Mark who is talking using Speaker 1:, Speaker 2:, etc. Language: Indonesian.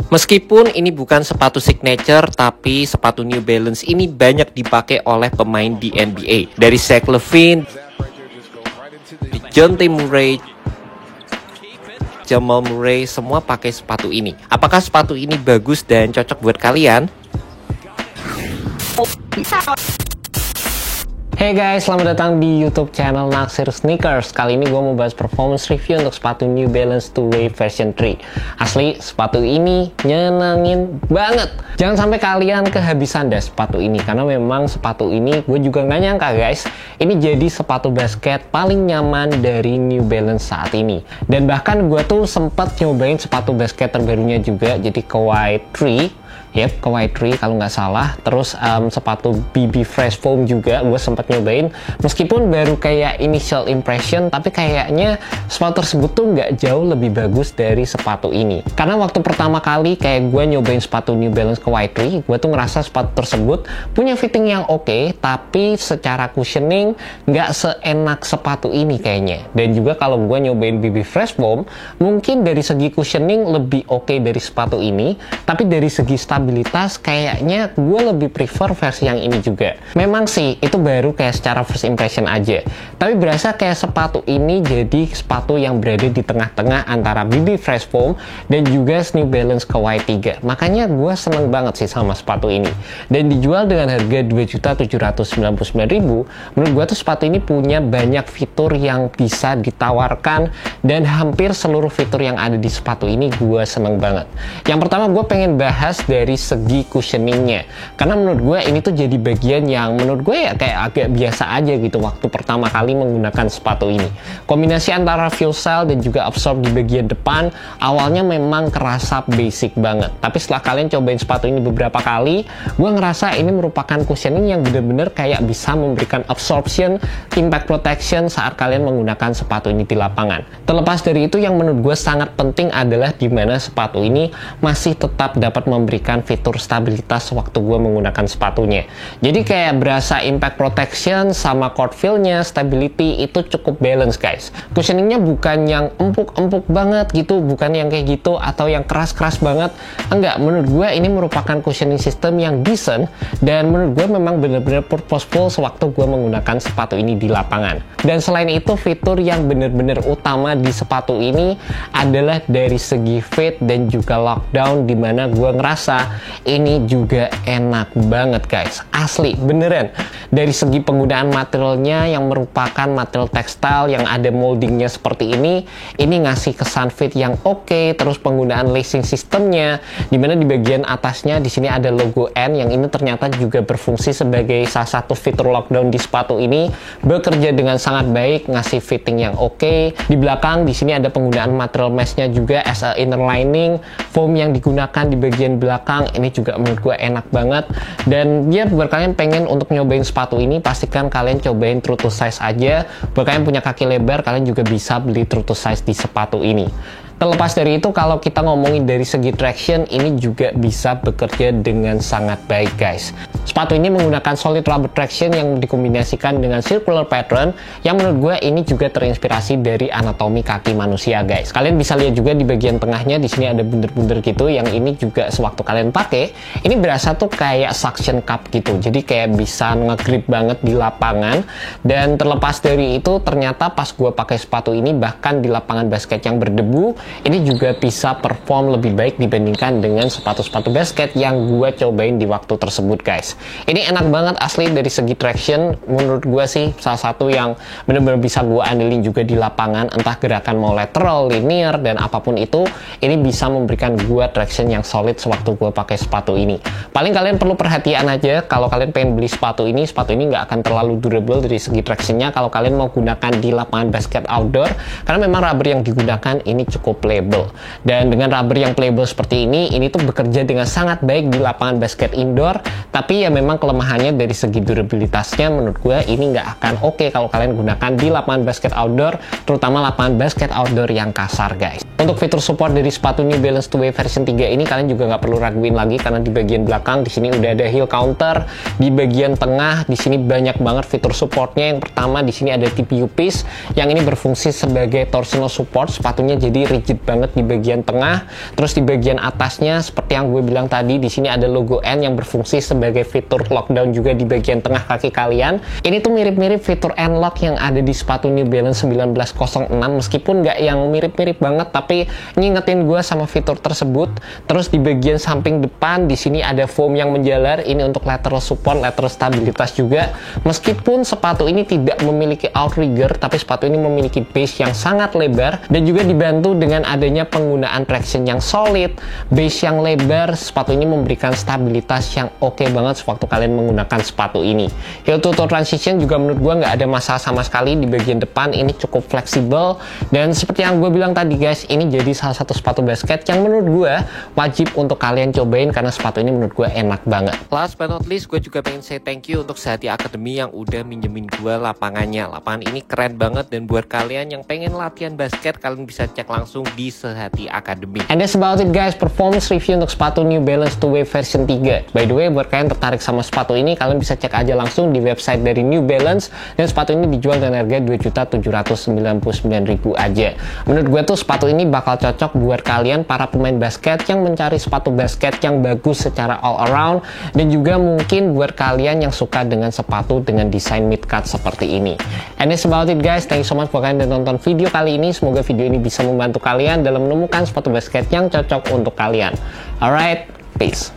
Speaker 1: Meskipun ini bukan sepatu signature, tapi sepatu New Balance ini banyak dipakai oleh pemain di NBA. Dari Zach LaVine, Dejounte Murray, Jamal Murray, semua pakai sepatu ini. Apakah sepatu ini bagus dan cocok buat kalian? Hey guys, selamat datang di YouTube channel Naksir Sneakers. Kali ini gue mau bahas performance review untuk sepatu New Balance 2-Way version 3. Asli, sepatu ini nyenengin banget. Jangan sampai kalian kehabisan deh sepatu ini, karena memang sepatu ini gue juga nggak nyangka guys, ini jadi sepatu basket paling nyaman dari New Balance saat ini. Dan bahkan gue tuh sempat nyobain sepatu basket terbarunya juga, jadi Kawhi 3. Yep, Kawhi 3 kalau nggak salah. Terus sepatu BB Fresh Foam juga gue sempat nyobain. Meskipun baru kayak initial impression, tapi kayaknya sepatu tersebut tuh nggak jauh lebih bagus dari sepatu ini. Karena waktu pertama kali kayak gue nyobain sepatu New Balance Kawhi 3, gue tuh ngerasa sepatu tersebut punya fitting yang oke, tapi secara cushioning nggak seenak sepatu ini kayaknya. Dan juga kalau gue nyobain BB Fresh Foam, mungkin dari segi cushioning lebih oke dari sepatu ini, tapi dari segi stabilitas kayaknya gue lebih prefer versi yang ini juga. Memang sih itu baru kayak secara first impression aja, tapi berasa kayak sepatu ini jadi sepatu yang berada di tengah-tengah antara BB Fresh Foam dan juga New Balance Kawhi 3. Makanya gue seneng banget sih sama sepatu ini, dan dijual dengan harga 2.799.000. menurut gue tuh sepatu ini punya banyak fitur yang bisa ditawarkan, dan hampir seluruh fitur yang ada di sepatu ini gue seneng banget. Yang pertama gue pengen bahas dari segi cushioningnya, karena menurut gue ini tuh jadi bagian yang menurut gue ya kayak agak biasa aja gitu waktu pertama kali menggunakan sepatu ini. Kombinasi antara feel cell dan juga absorb di bagian depan awalnya memang kerasa basic banget, tapi setelah kalian cobain sepatu ini beberapa kali, gue ngerasa ini merupakan cushioning yang bener-bener kayak bisa memberikan absorption, impact protection saat kalian menggunakan sepatu ini di lapangan. Terlepas dari itu, yang menurut gue sangat penting adalah dimana sepatu ini masih tetap dapat memberikan fitur stabilitas waktu gue menggunakan sepatunya. Jadi kayak berasa impact protection sama court feel-nya, stability itu cukup balance guys. Cushioningnya bukan yang empuk-empuk banget gitu, bukan yang kayak gitu atau yang keras-keras banget. Enggak, menurut gue ini merupakan cushioning system yang decent, dan menurut gue memang bener-bener purposeful sewaktu gue menggunakan sepatu ini di lapangan. Dan selain itu, fitur yang bener-bener utama di sepatu ini adalah dari segi fit dan juga lockdown, dimana gue ngerasa ini juga enak banget guys, asli beneran. Dari segi penggunaan materialnya yang merupakan material tekstil yang ada moldingnya seperti ini ngasih kesan fit yang oke. Terus penggunaan lacing sistemnya, dimana di bagian atasnya di sini ada logo N, yang ini ternyata juga berfungsi sebagai salah satu fitur lockdown di sepatu ini, bekerja dengan sangat baik, ngasih fitting yang oke. Di belakang di sini ada penggunaan material meshnya juga as a inner lining, foam yang digunakan di bagian belakang ini juga menurut gue enak banget. Dan ya buat kalian pengen untuk nyobain sepatu ini, pastikan kalian cobain true to size aja. Buat kalian punya kaki lebar, kalian juga bisa beli true to size di sepatu ini. Terlepas dari itu, kalau kita ngomongin dari segi traction, ini juga bisa bekerja dengan sangat baik guys. Sepatu ini menggunakan solid rubber traction yang dikombinasikan dengan circular pattern, yang menurut gue ini juga terinspirasi dari anatomi kaki manusia guys. Kalian bisa lihat juga di bagian tengahnya, di sini ada bunder-bunder gitu, yang ini juga sewaktu kalian pakai, ini berasa tuh kayak suction cup gitu, jadi kayak bisa nge-grip banget di lapangan. Dan terlepas dari itu, ternyata pas gue pakai sepatu ini, bahkan di lapangan basket yang berdebu, ini juga bisa perform lebih baik dibandingkan dengan sepatu-sepatu basket yang gue cobain di waktu tersebut guys. Ini enak banget asli. Dari segi traction, menurut gue sih salah satu yang bener-bener bisa gue andelin juga di lapangan, entah gerakan mau lateral, linear, dan apapun itu, ini bisa memberikan gue traction yang solid sewaktu gue pakai sepatu ini. Paling kalian perlu perhatian aja kalau kalian pengen beli sepatu ini nggak akan terlalu durable dari segi tractionnya kalau kalian mau gunakan di lapangan basket outdoor, karena memang rubber yang digunakan ini cukup playable. Dan dengan rubber yang playable seperti ini tuh bekerja dengan sangat baik di lapangan basket indoor, tapi ya memang kelemahannya dari segi durabilitasnya menurut gue ini nggak akan oke kalau kalian gunakan di lapangan basket outdoor, terutama lapangan basket outdoor yang kasar guys. Untuk fitur support dari sepatu New Balance 2-Way version 3 ini, kalian juga nggak perlu diraguin lagi karena di bagian belakang di sini udah ada heel counter, di bagian tengah di sini banyak banget fitur supportnya. Yang pertama di sini ada TPU piece yang ini berfungsi sebagai torsional support, sepatunya jadi rigid banget di bagian tengah. Terus di bagian atasnya seperti yang gue bilang tadi, di sini ada logo N yang berfungsi sebagai fitur lockdown juga di bagian tengah kaki kalian. Ini tuh mirip-mirip fitur N-lock yang ada di sepatu New Balance 1906, meskipun nggak yang mirip-mirip banget, tapi ngingetin gue sama fitur tersebut. Terus di bagian samping depan di sini ada foam yang menjalar, ini untuk lateral support, lateral stabilitas juga. Meskipun sepatu ini tidak memiliki outrigger, tapi sepatu ini memiliki base yang sangat lebar dan juga dibantu dengan adanya penggunaan traction yang solid, base yang lebar. Sepatu ini memberikan stabilitas yang oke banget sewaktu kalian menggunakan sepatu ini. Heel to toe transition juga menurut gue nggak ada masalah sama sekali. Di bagian depan ini cukup fleksibel, dan seperti yang gue bilang tadi guys, ini jadi salah satu sepatu basket yang menurut gue wajib untuk kalian cobain karena sepatu ini menurut gue enak banget. Last but not least, gue juga pengen say thank you untuk Sehati Academy yang udah minjemin gue lapangannya. Lapangan ini keren banget, dan buat kalian yang pengen latihan basket, kalian bisa cek langsung di Sehati Academy. And that's about it guys, performance review untuk sepatu New Balance 2 Wave version 3. By the way, buat kalian tertarik sama sepatu ini, kalian bisa cek aja langsung di website dari New Balance, dan sepatu ini dijual dengan harga Rp2.799.000 aja. Menurut gue tuh sepatu ini bakal cocok buat kalian para pemain basket yang mencari sepatu basket yang bagus secara all around, dan juga mungkin buat kalian yang suka dengan sepatu dengan desain mid-cut seperti ini. And that's about it guys, thank you so much buat kalian yang nonton video kali ini. Semoga video ini bisa membantu kalian dalam menemukan sepatu basket yang cocok untuk kalian. Alright, peace.